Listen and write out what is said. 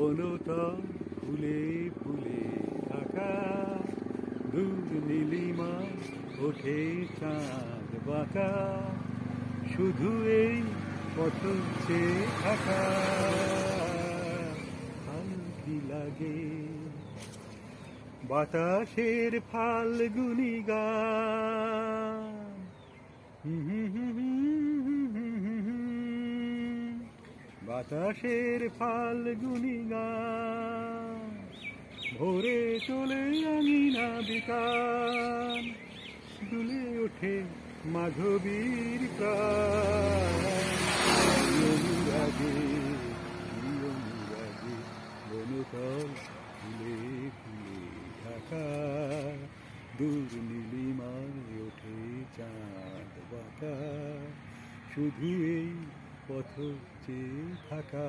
বনতল ফুলে ফুলে ঢাকা, দূর নীলিমা ওঠে চাঁদ বাঁকা, শুধু এই পথ চেয়ে থাকা। ভাল কি লাগে বাতাসের ফাল্গুনি গান, বাতাসের ফাল্গুনি গান, ভোরে চলে আঙিনা বিকান, দুলে ওঠে মাধবীর প্রাণ। অনুরাগে অনুরাগে বনতল ফুলে ফুলে ঢাকা, দূর নীলিমায় ওঠে চাঁদ বাঁকা, শুধু এই পথ চেয়ে থাকা।